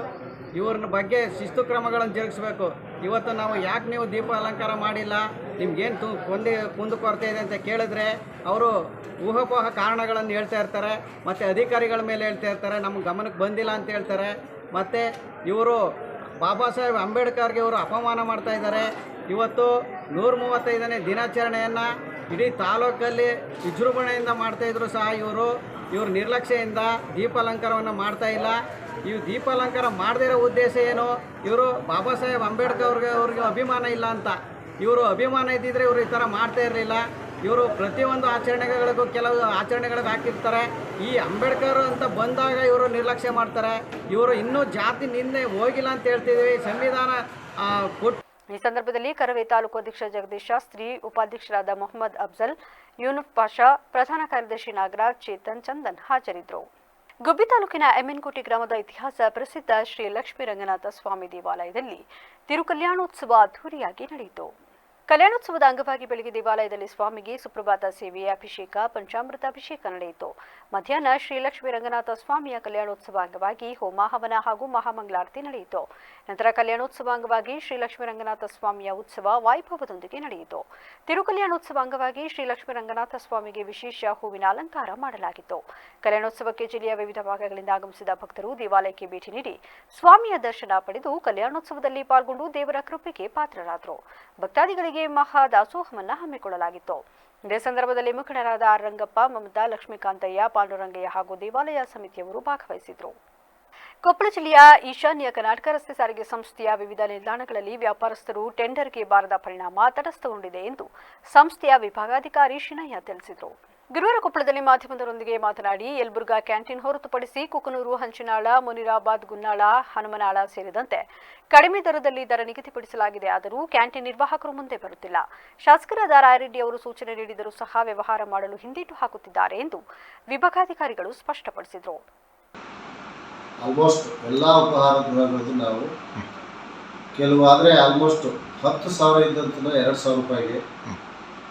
ಇವ್ರ ಬಗ್ಗೆ ಶಿಸ್ತು ಕ್ರಮಗಳನ್ನು ಜರುಗಿಸಬೇಕು. ಇವತ್ತು ನಾವು ಯಾಕೆ ನೀವು ದೀಪ ಅಲಂಕಾರ ಮಾಡಿಲ್ಲ, ನಿಮ್ಗೇನು ಕುಂದು ಕೊರತೆ ಇದೆ ಅಂತ ಕೇಳಿದ್ರೆ ಅವರು ಊಹಾಪೋಹ ಕಾರಣಗಳನ್ನು ಹೇಳ್ತಾ ಇರ್ತಾರೆ. ಮತ್ತು ಅಧಿಕಾರಿಗಳ ಮೇಲೆ ಹೇಳ್ತಾ ಇರ್ತಾರೆ, ನಮ್ಮ ಗಮನಕ್ಕೆ ಬಂದಿಲ್ಲ ಅಂತ ಹೇಳ್ತಾರೆ. ಮತ್ತು ಇವರು ಬಾಬಾ ಸಾಹೇಬ್ ಅಂಬೇಡ್ಕರ್ಗೆ ಇವರು ಅಪಮಾನ ಮಾಡ್ತಾ ಇದ್ದಾರೆ. ಇವತ್ತು 135ನೇ ದಿನಾಚರಣೆಯನ್ನು ಇಡೀ ತಾಲೂಕಲ್ಲಿ ವಿಜೃಂಭಣೆಯಿಂದ ಮಾಡ್ತಾಯಿದ್ರು ಸಹ ಇವರು ನಿರ್ಲಕ್ಷ್ಯದಿಂದ ದೀಪಾಲಂಕಾರವನ್ನು ಮಾಡ್ತಾ ಇಲ್ಲ. ಇವು ದೀಪಾಲಂಕಾರ ಮಾಡದೇ ಇರೋ ಉದ್ದೇಶ ಏನು? ಇವರು ಬಾಬಾ ಸಾಹೇಬ್ ಅಂಬೇಡ್ಕರ್ ಅವ್ರಿಗೆ ಅಭಿಮಾನ ಇಲ್ಲ ಅಂತ. ಇವರು ಅಭಿಮಾನ ಇದ್ದಿದ್ರೆ ಇವರು ಈ ಥರ ಮಾಡ್ತಾ ಇರಲಿಲ್ಲ. ಇವರು ಪ್ರತಿಯೊಂದು ಆಚರಣೆಗಳಿಗೂ ಕೆಲವು ಆಚರಣೆಗಳಿಗೆ ಹಾಕಿರ್ತಾರೆ. ಈ ಅಂಬೇಡ್ಕರ್ ಅಂತ ಬಂದಾಗ ಇವರು ನಿರ್ಲಕ್ಷ್ಯ ಮಾಡ್ತಾರೆ. ಇವರು ಇನ್ನೂ ಜಾತಿ ನಿಂದೆ ಹೋಗಿಲ್ಲ ಅಂತ ಹೇಳ್ತಿದ್ದೀವಿ. ಸಂವಿಧಾನ ಕೊಟ್ಟು ಈ ಸಂದರ್ಭದಲ್ಲಿ ಕರವೇ ತಾಲೂಕು ಅಧ್ಯಕ್ಷ ಜಗದೀಶ್ ಶಾಸ್ತ್ರಿ, ಉಪಾಧ್ಯಕ್ಷರಾದ ಮೊಹಮ್ಮದ್ ಅಫ್ಜಲ್, ಯೂನುಫ್ ಪಾಷಾ, ಪ್ರಧಾನ ಕಾರ್ಯದರ್ಶಿ ನಾಗರಾಜ್, ಚೇತನ್, ಚಂದನ್ ಹಾಜರಿದ್ದರು. ಗುಬ್ಬಿ ತಾಲೂಕಿನ ಎಮ್ಮೆನಕೋಟೆ ಗ್ರಾಮದ ಇತಿಹಾಸ ಪ್ರಸಿದ್ಧ ಶ್ರೀ ಲಕ್ಷ್ಮೀ ರಂಗನಾಥ ಸ್ವಾಮಿ ದೇವಾಲಯದಲ್ಲಿ ತಿರುಕಲ್ಯಾಣೋತ್ಸವ ಅದ್ದೂರಿಯಾಗಿ ನಡೆಯಿತು. ಕಲ್ಯಾಣೋತ್ಸವದ ಅಂಗವಾಗಿ ಬೆಳಗ್ಗೆ ದೇವಾಲಯದಲ್ಲಿ ಸ್ವಾಮಿಗೆ ಸುಪ್ರಭಾತ ಸೇವೆ, ಅಭಿಷೇಕ, ಪಂಚಾಮೃತ ಅಭಿಷೇಕ ನಡೆಯಿತು. ಮಧ್ಯಾಹ್ನ ಶ್ರೀ ಲಕ್ಷ್ಮೀ ರಂಗನಾಥ ಸ್ವಾಮಿಯ ಕಲ್ಯಾಣೋತ್ಸವ ಅಂಗವಾಗಿ ಹೋಮ ಹವನ ಹಾಗೂ ಮಹಾಮಂಗಳಾರತಿ ನಡೆಯಿತು. ನಂತರ ಕಲ್ಯಾಣೋತ್ಸವ ಅಂಗವಾಗಿ ಶ್ರೀ ಲಕ್ಷ್ಮೀ ರಂಗನಾಥ ಸ್ವಾಮಿಯ ಉತ್ಸವ ವೈಭವದೊಂದಿಗೆ ನಡೆಯಿತು. ತಿರುಕಲ್ಯಾಣೋತ್ಸವ ಅಂಗವಾಗಿ ಶ್ರೀ ಲಕ್ಷ್ಮೀ ರಂಗನಾಥ ಸ್ವಾಮಿಗೆ ವಿಶೇಷ ಹೂವಿನ ಅಲಂಕಾರ ಮಾಡಲಾಗಿತ್ತು. ಕಲ್ಯಾಣೋತ್ಸವಕ್ಕೆ ಜಿಲ್ಲೆಯ ವಿವಿಧ ಭಾಗಗಳಿಂದ ಆಗಮಿಸಿದ ಭಕ್ತರು ದೇವಾಲಯಕ್ಕೆ ಭೇಟಿ ನೀಡಿ ಸ್ವಾಮಿಯ ದರ್ಶನ ಪಡೆದು ಕಲ್ಯಾಣೋತ್ಸವದಲ್ಲಿ ಪಾಲ್ಗೊಂಡು ದೇವರ ಕೃಪೆಗೆ ಪಾತ್ರರಾದರು. ಭಕ್ತಾದಿಗಳಿಗೆ ಮಹಾದಾಸೋಹವನ್ನ ಹಮ್ಮಿಕೊಳ್ಳಲಾಗಿತ್ತು. ಇದೇ ಸಂದರ್ಭದಲ್ಲಿ ಮುಖಂಡರಾದ ಆರ್ ರಂಗಪ್ಪ, ಮಮತಾ, ಲಕ್ಷ್ಮೀಕಾಂತಯ್ಯ, ಪಾಂಡುರಂಗಯ್ಯ ಹಾಗೂ ದೇವಾಲಯ ಸಮಿತಿಯವರು ಭಾಗವಹಿಸಿದರು. ಕೊಪ್ಪಳ ಜಿಲ್ಲೆಯ ಈಶಾನ್ಯ ಕರ್ನಾಟಕ ರಸ್ತೆ ಸಾರಿಗೆ ಸಂಸ್ಥೆಯ ವಿವಿಧ ನಿಲ್ದಾಣಗಳಲ್ಲಿ ವ್ಯಾಪಾರಸ್ಥರು ಟೆಂಡರ್ಗೆ ಬಾರದ ಪರಿಣಾಮ ತಟಸ್ಥಗೊಂಡಿದೆ ಎಂದು ಸಂಸ್ಥೆಯ ವಿಭಾಗಾಧಿಕಾರಿ ಶಿನಯ್ಯ ತಿಳಿಸಿದರು. ಗುರುವಾರ ಕೊಪ್ಪಳದಲ್ಲಿ ಮಾಧ್ಯಮದವರೊಂದಿಗೆ ಮಾತನಾಡಿ, ಯಲಬುರ್ಗಾ ಕ್ಯಾಂಟೀನ್ ಹೊರತುಪಡಿಸಿ ಕುಕನೂರು, ಹಂಚಿನಾಳ, ಮುನಿರಾಬಾದ್, ಗುನ್ನಾಳ, ಹನುಮನಾಳ ಸೇರಿದಂತೆ ಕಡಿಮೆ ದರದಲ್ಲಿ ದರ ನಿಗದಿಪಡಿಸಲಾಗಿದೆ. ಆದರೂ ಕ್ಯಾಂಟೀನ್ ನಿರ್ವಾಹಕರು ಮುಂದೆ ಬರುತ್ತಿಲ್ಲ. ಶಾಸಕರಾದ ರಾಯರೆಡ್ಡಿ ಅವರು ಸೂಚನೆ ನೀಡಿದರೂ ಸಹ ವ್ಯವಹಾರ ಮಾಡಲು ಹಿಂದೇಟು ಹಾಕುತ್ತಿದ್ದಾರೆ ಎಂದು ವಿಭಾಗಾಧಿಕಾರಿಗಳು ಸ್ಪಷ್ಟಪಡಿಸಿದರು. ಆಲ್ಮೋಸ್ಟ್ ಎಲ್ಲ ಉಪಹಾರ ಗೃಹಗಳದ್ದು ನಾವು ಕೆಲವಾದರೆ ಆಲ್ಮೋಸ್ಟ್ 10,000 ಇದ್ದಂತನ 2,000 ರೂಪಾಯಿಗೆ,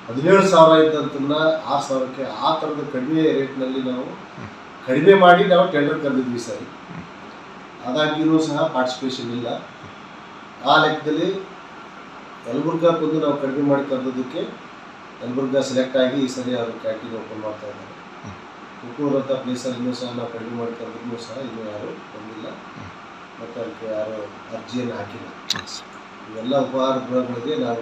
17,000 ಇದ್ದಂತನ್ನ 6,000ಕ್ಕೆ, ಆ ಥರದ ಕಡಿಮೆ ರೇಟ್ನಲ್ಲಿ ನಾವು ಕಡಿಮೆ ಮಾಡಿ ನಾವು ಟೆಂಡರ್ ಕರೆದಿದ್ವಿ ಸರಿ. ಆದಾಗ್ಯೂ ಸಹ ಪಾರ್ಟಿಸಿಪೇಷನ್ ಇಲ್ಲ. ಆ ಲೆಕ್ಕದಲ್ಲಿ ಯಲಬುರ್ಗಾಕ್ಕೊಂದು ನಾವು ಕಡಿಮೆ ಮಾಡಿ ಕರೆದೋದಕ್ಕೆ ಯಲಬುರ್ಗಾ ಸೆಲೆಕ್ಟ್ ಆಗಿ ಈ ಸರಿ ಅವರು ಕ್ಯಾಂಟೀನ್ ಓಪನ್ ಮಾಡ್ತಾ ಇದ್ದಾರೆ. ಕುಕ್ಕೂರು ಅಂತ ಪ್ಲೇಸಲ್ಲಿ ಇನ್ನೂ ಸಹ ನಾವು ಕಡಿಮೆ ಮಾಡಿ ಕರೆದ್ರೂ ಸಹ ಇನ್ನೂ ಯಾರು ಬಂದಿಲ್ಲ ಮತ್ತು ಅದಕ್ಕೆ ಯಾರು ಅರ್ಜಿಯನ್ನು ಹಾಕಿಲ್ಲ. ಇವೆಲ್ಲ ಉಪಹಾರ ಗೃಹಗಳಿಗೆ ನಾವು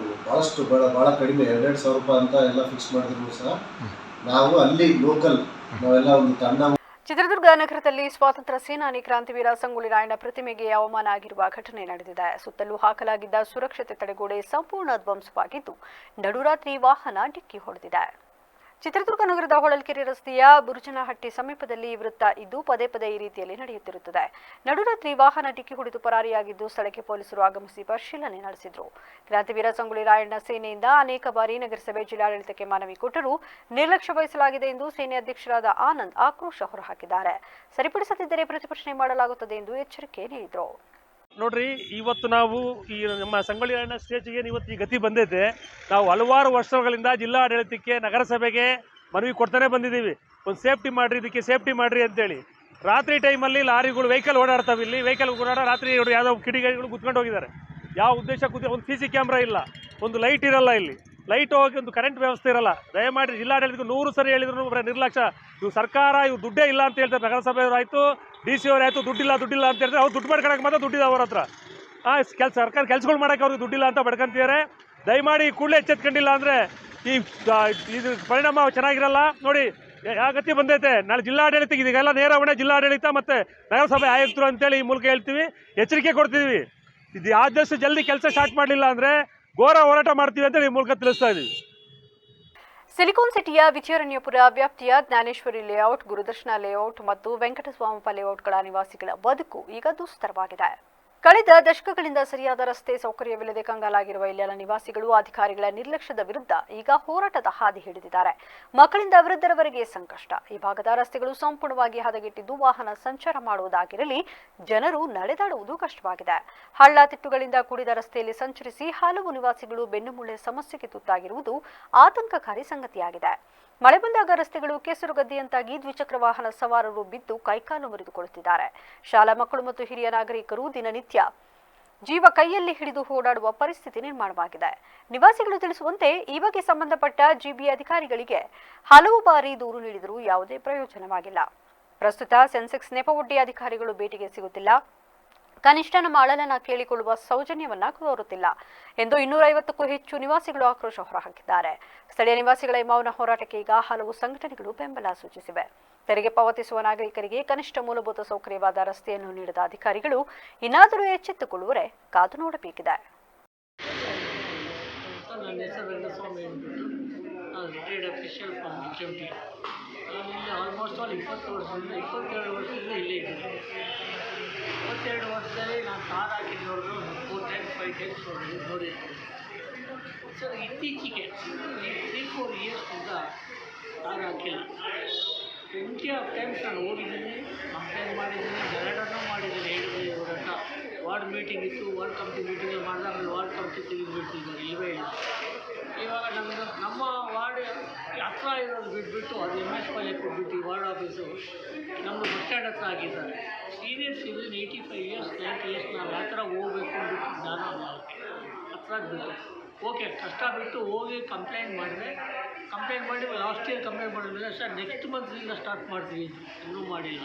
ಭಾಳ ಕಡಿಮೆ 2,000 ರೂಪಾಯಿ ಅಂತ ಎಲ್ಲ ಫಿಕ್ಸ್ ಮಾಡಿದ್ರು ಸಹ ನಾವು ಅಲ್ಲಿ ಲೋಕಲ್ ನಾವೆಲ್ಲ ಒಂದು ತಂಡ. ಚಿತ್ರದುರ್ಗ ನಗರದಲ್ಲಿ ಸ್ವಾತಂತ್ರ್ಯ ಸೇನಾನಿ ಕ್ರಾಂತಿವೀರ ಸಂಗೊಳ್ಳಿ ರಾಯಣ್ಣ ಪ್ರತಿಮೆಗೆ ಅವಮಾನ ಆಗಿರುವ ಘಟನೆ ನಡೆದಿದೆ. ಸುತ್ತಲೂ ಹಾಕಲಾಗಿದ್ದ ಸುರಕ್ಷತೆ ತಡೆಗೋಡೆ ಸಂಪೂರ್ಣ ಧ್ವಂಸವಾಗಿದ್ದು ನಡುರಾತ್ರಿ ವಾಹನ ಡಿಕ್ಕಿ ಹೊಡೆದಿದೆ. ಚಿತ್ರದುರ್ಗ ನಗರದ ಹೊಳಲ್ಕೆರೆ ರಸ್ತೆಯ ಬುರುಜನಹಟ್ಟಿ ಸಮೀಪದಲ್ಲಿ ಈ ವೃತ್ತ ಇದ್ದು ಪದೇ ಪದೇ ಈ ರೀತಿಯಲ್ಲಿ ನಡೆಯುತ್ತಿರುತ್ತದೆ. ನಡುರಾತ್ರಿ ವಾಹನ ಡಿಕ್ಕಿ ಹೊಡೆದು ಪರಾರಿಯಾಗಿದ್ದು ಸ್ಥಳಕ್ಕೆ ಪೊಲೀಸರು ಆಗಮಿಸಿ ಪರಿಶೀಲನೆ ನಡೆಸಿದರು. ಕ್ರಾಂತಿವೀರ ಸಂಗೊಳ್ಳಿ ರಾಯಣ್ಣ ಸೇನೆಯಿಂದ ಅನೇಕ ಬಾರಿ ನಗರಸಭೆ ಜಿಲ್ಲಾಡಳಿತಕ್ಕೆ ಮನವಿ ಕೊಟ್ಟರೂ ನಿರ್ಲಕ್ಷ್ಯ ವಹಿಸಲಾಗಿದೆ ಎಂದು ಸೇನೆ ಅಧ್ಯಕ್ಷರಾದ ಆನಂದ್ ಆಕ್ರೋಶ ಹೊರಹಾಕಿದ್ದಾರೆ. ಸರಿಪಡಿಸದಿದ್ದರೆ ಪ್ರತಿಭಟನೆ ಮಾಡಲಾಗುತ್ತದೆ ಎಂದು ಎಚ್ಚರಿಕೆ ನೀಡಿದರು. ನೋಡ್ರಿ, ಇವತ್ತು ನಾವು ಈ ನಮ್ಮ ಸಂಗೊಳ್ಳಿ ರಾಯಣ್ಣ ಸ್ಟೇಜ್ಗೆ ಇವತ್ತು ಈ ಗತಿ ಬಂದೈತೆ. ನಾವು ಹಲವಾರು ವರ್ಷಗಳಿಂದ ಜಿಲ್ಲಾಡಳಿತಕ್ಕೆ, ನಗರಸಭೆಗೆ ಮನವಿ ಕೊಡ್ತಾನೆ ಬಂದಿದ್ದೀವಿ. ಒಂದು ಸೇಫ್ಟಿ ಮಾಡಿರಿ, ಇದಕ್ಕೆ ಸೇಫ್ಟಿ ಮಾಡಿರಿ ಅಂತೇಳಿ. ರಾತ್ರಿ ಟೈಮಲ್ಲಿ ಲಾರಿಗಳು ವೆಹಿಕಲ್ ಓಡಾಡ್ತಾವೆ, ಇಲ್ಲಿ ವೆಹಿಕಲ್ ರಾತ್ರಿ ಯಾವುದೋ ಕಿಡಿಗೇಡಿಗಳು ಕುತ್ಕೊಂಡು ಹೋಗಿದ್ದಾರೆ. ಯಾವ ಉದ್ದೇಶ ಒಂದು CC ಕ್ಯಾಮ್ರಾ ಇಲ್ಲ, ಒಂದು ಲೈಟ್ ಇರಲ್ಲ, ಇಲ್ಲಿ ಲೈಟ್ ಹೋಗಿ ಒಂದು ಕರೆಂಟ್ ವ್ಯವಸ್ಥೆ ಇರಲ್ಲ. ದಯಮಾಡಿ ಜಿಲ್ಲಾಡಳಿತಕ್ಕೆ 100 ಸರಿ ಹೇಳಿದ್ರು ನಿರ್ಲಕ್ಷ್ಯ. ಇವು ಸರ್ಕಾರ ಇವು ದುಡ್ಡೇ ಇಲ್ಲ ಅಂತ ಹೇಳ್ತಾರೆ. ನಗರಸಭೆಯವರು ಆಯಿತು, DC ಅವರು ಆಯಿತು, ದುಡ್ಡಿಲ್ಲ ಅಂತ ಹೇಳ್ತಾರೆ. ಅವ್ರು ದುಡ್ಡು ಮಾಡ್ಕೊಳಕ್ಕೆ ಮಾತ್ರ ದುಡ್ಡಿದೆ ಅವ್ರ ಹತ್ರ. ಸರ್ಕಾರ ಕೆಲಸಗಳು ಮಾಡೋಕ್ಕೆ ಅವ್ರಿಗೆ ದುಡ್ಡಿಲ್ಲ ಅಂತ ಬಡ್ಕೊಂತಿದ್ದಾರೆ. ದಯಮಾಡಿ ಕೂಡಲೇ ಎಚ್ಚೆತ್ಕೊಂಡಿಲ್ಲ ಅಂದರೆ ಇದು ಪರಿಣಾಮ ಚೆನ್ನಾಗಿರಲ್ಲ. ನೋಡಿ ಯಾವ ಗತಿ ಬಂದೈತೆ. ನಾಳೆ ಜಿಲ್ಲಾಡಳಿತ ಇದೆಲ್ಲ ನೇರ ಹೊಣೆ ಜಿಲ್ಲಾಡಳಿತ ಮತ್ತು ನಗರಸಭೆ ಆಯುಕ್ತರು ಅಂತೇಳಿ ಈ ಮೂಲಕ ಹೇಳ್ತೀವಿ, ಎಚ್ಚರಿಕೆ ಕೊಡ್ತಿದ್ದೀವಿ. ಇದು ಆದಷ್ಟು ಜಲ್ದಿ ಕೆಲಸ ಸ್ಟಾರ್ಟ್ ಮಾಡಲಿಲ್ಲ ಅಂದರೆ ಘೋರ ಹೋರಾಟ ಮಾಡ್ತೀವಿ ಅಂತೇಳಿ ಈ ಮೂಲಕ ತಿಳಿಸ್ತಾ ಇದ್ದೀವಿ. ಸಿಲಿಕಾನ್ ಸಿಟಿಯ ವಿಚಾರಣೆಯಪುರ ವ್ಯಾಪ್ತಿಯ ಜ್ಞಾನೇಶ್ವರಿ ಲೇಔಟ್, ಗುರುದರ್ಶನ ಲೇಔಟ್ ಮತ್ತು ವೆಂಕಟಸ್ವಾಮಪ್ಪ ಲೇಔಟ್ಗಳ ನಿವಾಸಿಗಳ ಬದುಕು ಈಗ ದುಸ್ತರವಾಗಿದೆ. ಕಳೆದ ದಶಕಗಳಿಂದ ಸರಿಯಾದ ರಸ್ತೆ ಸೌಕರ್ಯವಿಲ್ಲದೆ ಕಂಗಾಲಾಗಿರುವ ಇಲ್ಲೆಲ್ಲ ನಿವಾಸಿಗಳು ಅಧಿಕಾರಿಗಳ ನಿರ್ಲಕ್ಷ್ಯದ ವಿರುದ್ಧ ಈಗ ಹೋರಾಟದ ಹಾದಿ ಹಿಡಿದಿದ್ದಾರೆ. ಮಕ್ಕಳಿಂದ ವೃದ್ಧರವರೆಗೆ ಸಂಕಷ್ಟ. ಈ ಭಾಗದ ರಸ್ತೆಗಳು ಸಂಪೂರ್ಣವಾಗಿ ಹದಗೆಟ್ಟಿದ್ದು ವಾಹನ ಸಂಚಾರ ಮಾಡುವುದಾಗಿರಲಿ ಜನರು ನಡೆದಾಡುವುದು ಕಷ್ಟವಾಗಿದೆ. ಹಳ್ಳ ತಿಟ್ಟುಗಳಿಂದ ಕೂಡಿದ ರಸ್ತೆಯಲ್ಲಿ ಸಂಚರಿಸಿ ಹಲವು ನಿವಾಸಿಗಳು ಬೆನ್ನುಮೂಳೆ ಸಮಸ್ಯೆಗೆ ತುತ್ತಾಗಿರುವುದು ಆತಂಕಕಾರಿ ಸಂಗತಿಯಾಗಿದೆ. ಮಳೆ ಬಂದಾಗ ರಸ್ತೆಗಳು ಕೆಸರುಗದ್ದೆಯಂತಾಗಿ ದ್ವಿಚಕ್ರ ವಾಹನ ಸವಾರರು ಬಿದ್ದು ಕೈಕಾಲು ಮುರಿದುಕೊಳ್ಳುತ್ತಿದ್ದಾರೆ. ಶಾಲಾ ಮಕ್ಕಳು ಮತ್ತು ಹಿರಿಯ ನಾಗರಿಕರು ದಿನನಿತ್ಯ ಜೀವ ಕೈಯಲ್ಲಿ ಹಿಡಿದು ಓಡಾಡುವ ಪರಿಸ್ಥಿತಿ ನಿರ್ಮಾಣವಾಗಿದೆ. ನಿವಾಸಿಗಳು ತಿಳಿಸುವಂತೆ ಈ ಬಗ್ಗೆ ಸಂಬಂಧಪಟ್ಟ GB ಅಧಿಕಾರಿಗಳಿಗೆ ಹಲವು ಬಾರಿ ದೂರು ನೀಡಿದರೂ ಯಾವುದೇ ಪ್ರಯೋಜನವಾಗಿಲ್ಲ. ಪ್ರಸ್ತುತ ಸೆನ್ಸೆಕ್ಸ್ ನೆಪವೊಡ್ಡಿ ಅಧಿಕಾರಿಗಳು ಭೇಟಿಗೆ ಸಿಗುತ್ತಿಲ್ಲ. ಕನಿಷ್ಠ ನಮ್ಮ ಅಳಲನ್ನ ಕೇಳಿಕೊಳ್ಳುವ ಸೌಜನ್ಯವನ್ನ ತೋರುತ್ತಿಲ್ಲ ಎಂದು 250ಕ್ಕೂ ಹೆಚ್ಚು ನಿವಾಸಿಗಳು ಆಕ್ರೋಶ ಹೊರಹಾಕಿದ್ದಾರೆ. ಸ್ಥಳೀಯ ನಿವಾಸಿಗಳ ಮೌನ ಹೋರಾಟಕ್ಕೆ ಈಗ ಹಲವು ಸಂಘಟನೆಗಳು ಬೆಂಬಲ ಸೂಚಿಸಿವೆ. ತೆರಿಗೆ ಪಾವತಿಸುವ ನಾಗರಿಕರಿಗೆ ಕನಿಷ್ಠ ಮೂಲಭೂತ ಸೌಕರ್ಯವಾದ ರಸ್ತೆಯನ್ನು ನೀಡದ ಅಧಿಕಾರಿಗಳು ಇನ್ನಾದರೂ ಎಚ್ಚೆತ್ತುಕೊಳ್ಳುವರೆ ಕಾದು ನೋಡಬೇಕಿದೆ. ನನ್ನ ಹೆಸರು ರಂಗಸ್ವಾಮಿ ಅಂದ್ಬಿಟ್ಟು ನಾನು ರಿಟೈರ್ಡ್ ಅಫಿಷಿಯಲ್ ಫ್ರಮ್ HMT. ನಾನು ಇಲ್ಲಿ ಆಲ್ಮೋಸ್ಟ್ 22 ವರ್ಷದಿಂದ ಇಲ್ಲೇ ಇದ್ದೀನಿ. 22 ವರ್ಷದಲ್ಲಿ ನಾನು ಕಾರ್ ಹಾಕಿದ್ದವ್ರದ್ದು ಒಂದು 4 times 5 times ನೋಡಿರ್ತೀನಿ. ಸರ್ ಇತ್ತೀಚೆಗೆ ಈ 3-4 ಇಯರ್ಸ್ನಿಂದ ಕಾರ್ ಹಾಕಿಲ್ಲ. plenty ಆಫ್ ಟೈಮ್ಸ್ ನಾನು ಹೋಗಿದ್ದೀನಿ, ಕಂಪ್ಲೇಂಟ್ ಮಾಡಿದ್ದೀನಿ, ಗಲಾಟೆನೂ ಮಾಡಿದ್ದೀನಿ. ಹೇಳಿದ್ದೀನಿ ಇವರನ್ನ ವಾರ್ಡ್ ಮೀಟಿಂಗ್ ಇತ್ತು, ವಾರ್ಡ್ ಕಮಿಟಿ ಮೀಟಿಂಗ್ ಮಾಡಿದ ಆಮೇಲೆ ವಾರ್ಡ್ ಕಮಿಟಿ ತೆಗೆದುಬಿಡ್ತಿದ್ದಾರೆ, ಇಲ್ಲವೇ ಇಲ್ಲ. ಇವಾಗ ನಮ್ಮ ವಾರ್ಡ್ ಹತ್ರ ಇರೋದು ಬಿಟ್ಬಿಟ್ಟು ಅದು MS ಪಾಳ್ಯ ಕೊಟ್ಬಿಟ್ಟು ಈ ವಾರ್ಡ್ ಆಫೀಸು ನಮ್ಮದು ಬಸ್ ಸ್ಟ್ಯಾಂಡ್ ಹತ್ರ ಆಗಿದ್ದಾರೆ. ಸೀನಿಯರ್ ಸಿಟಿಸನ್ 85 years 90 years ನಾವು ಯಾವ ಥರ ಹೋಗ್ಬೇಕು ಅಂದ್ಬಿಟ್ಟು ಜ್ಞಾನ ಹತ್ರ ಬಿಟ್ಟು ಓಕೆ ಕಷ್ಟ ಬಿಟ್ಟು ಹೋಗಿ ಕಂಪ್ಲೇಂಟ್ ಮಾಡಿ ಲಾಸ್ಟ್ ಇಯರ್ ಕಂಪ್ಲೇಂಟ್ ಮಾಡಿದ್ರೆ ಸರ್ ನೆಕ್ಸ್ಟ್ ಮಂತ್ನಿಂದ ಸ್ಟಾರ್ಟ್ ಮಾಡ್ತೀವಿ, ಇನ್ನೂ ಮಾಡಿಲ್ಲ.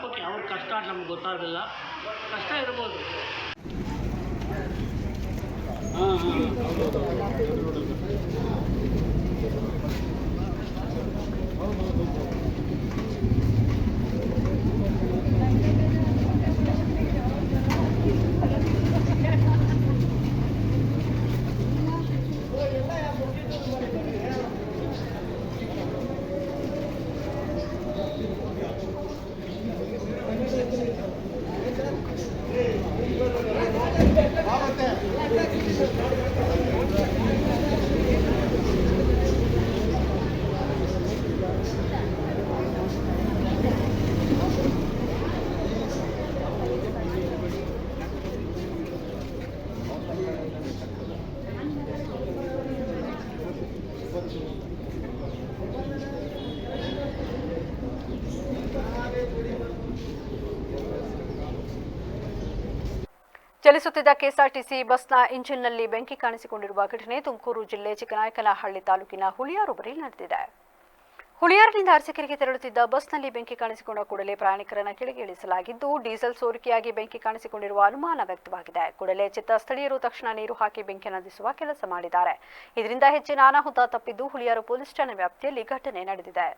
ಓಕೆ ಅವ್ರ ಕಷ್ಟ ನಮ್ಗೆ ಗೊತ್ತಾಗಲ್ಲ, ಕಷ್ಟ ಇರ್ಬೋದು. ಚಲಿಸುತ್ತಿದ್ದ KSRTC ಬಸ್ನ ಇಂಜಿನ್ನಲ್ಲಿ ಬೆಂಕಿ ಕಾಣಿಸಿಕೊಂಡಿರುವ ಘಟನೆ ತುಮಕೂರು ಜಿಲ್ಲೆ ಚಿಕ್ಕನಾಯಕನಹಳ್ಳಿ ತಾಲೂಕಿನ ಹುಳಿಯಾರು ಬಳಿ ನಡೆದಿದೆ. ಹುಳಿಯಾರಿನಿಂದ ಅರಸೀಕೆರೆಗೆ ತೆರಳುತ್ತಿದ್ದ ಬಸ್ನಲ್ಲಿ ಬೆಂಕಿ ಕಾಣಿಸಿಕೊಂಡ ಕೂಡಲೇ ಪ್ರಯಾಣಿಕರನ್ನು ಕೆಳಗೆ ಇಳಿಸಲಾಗಿದ್ದು ಡೀಸೆಲ್ ಸೋರಿಕೆಯಾಗಿ ಬೆಂಕಿ ಕಾಣಿಸಿಕೊಂಡಿರುವ ಅನುಮಾನ ವ್ಯಕ್ತವಾಗಿದೆ. ಕೂಡಲೇ ಎಚ್ಚೆತ್ತ ಸ್ಥಳೀಯರು ತಕ್ಷಣ ನೀರು ಹಾಕಿ ಬೆಂಕಿ ನಂದಿಸುವ ಕೆಲಸ ಮಾಡಿದ್ದಾರೆ. ಇದರಿಂದ ಹೆಚ್ಚಿನ ಅನಾಹುತ ತಪ್ಪಿದ್ದು ಹುಳಿಯಾರು ಪೊಲೀಸ್ ಠಾಣೆ ವ್ಯಾಪ್ತಿಯಲ್ಲಿ ಘಟನೆ ನಡೆದಿದೆ.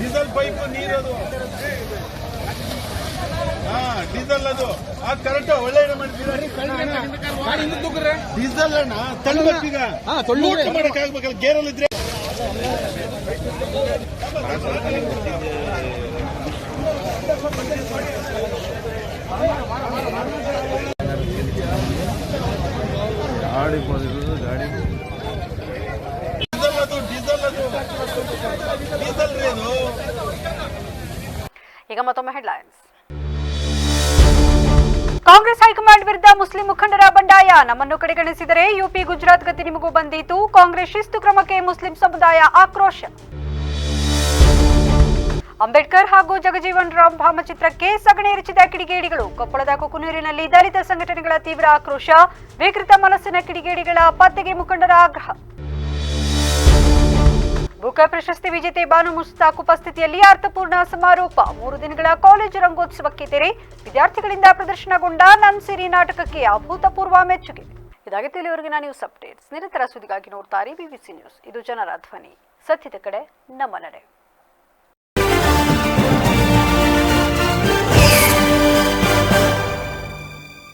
ಡೀಸೆಲ್ ಪೈಪ್ ನೀರದು ಡೀಸೆಲ್ ಅದು ಕರೆಕ್ಟ್ ಒಳ್ಳೆ ಡೀಸೆಲ್ ಅಣ್ಣ ತಳ್ಳಬೇಕೀಗ ಮಾಡಕ್ ಆಗ್ಬೇಕಲ್ಲ ಗೇರಲ್ಲಿದ್ರೆ ಗಾಡಿ ಗಾಡಿ ಈಗ ಮತ್ತೊಮ್ಮೆ ಹೆಡ್ಲೈನ್ಸ್. ಕಾಂಗ್ರೆಸ್ ಹೈಕಮಾಂಡ್ ವಿರುದ್ಧ ಮುಸ್ಲಿಂ ಮುಖಂಡರ ಬಂಡಾಯ. ನಮ್ಮನ್ನು ಕಡೆಗಣಿಸಿದರೆ ಯುಪಿ ಗುಜರಾತ್ ಗತಿ ನಿಮಗೂ ಬಂದೀತು. ಕಾಂಗ್ರೆಸ್ ಶಿಸ್ತು ಕ್ರಮಕ್ಕೆ ಮುಸ್ಲಿಂ ಸಮುದಾಯ ಆಕ್ರೋಶ. ಅಂಬೇಡ್ಕರ್ ಹಾಗೂ ಜಗಜೀವನ್ ರಾಮ್ ಭಾವಚಿತ್ರಕ್ಕೆ ಸಗಣಿ ಎರಚಿದ ಕಿಡಿಗೇಡಿಗಳು. ಕೊಪ್ಪಳದ ಕುಕನೂರಿನಲ್ಲಿ ದಲಿತ ಸಂಘಟನೆಗಳ ತೀವ್ರ ಆಕ್ರೋಶ. ವಿಕೃತ ಮನಸ್ಸಿನ ಕಿಡಿಗೇಡಿಗಳ ಪತ್ತೆಗೆ ಮುಖಂಡರ ಆಗ್ರಹ. ಬುಕ ಪ್ರಶಸ್ತಿ ವಿಜೇತೆ ಬಾನು ಮುಸ್ತಾಕ್ ಉಪಸ್ಥಿತಿಯಲ್ಲಿ ಅರ್ಥಪೂರ್ಣ ಸಮಾರೋಪ. 3 ದಿನಗಳ ಕಾಲೇಜು ರಂಗೋತ್ಸವಕ್ಕೆ ತೆರೆ. ವಿದ್ಯಾರ್ಥಿಗಳಿಂದ ಪ್ರದರ್ಶನಗೊಂಡ ನನ್ ಸಿರಿ ನಾಟಕಕ್ಕೆ ಅಭೂತಪೂರ್ವ ಮೆಚ್ಚುಗೆ. ಇದಾಗಿತ್ತು ಇಲ್ಲಿವರೆಗಿನ ನ್ಯೂಸ್ ಅಪ್ಡೇಟ್ಸ್. ನಿರಂತರ ಸುದ್ದಿಗಾಗಿ ನೋಡ್ತಾರೆ ಬಿಬಿಸಿ ನ್ಯೂಸ್. ಇದು ಜನರ ಧ್ವನಿ. ಸತ್ಯದ ಕಡೆ ನಮ್ಮ ನಡೆ.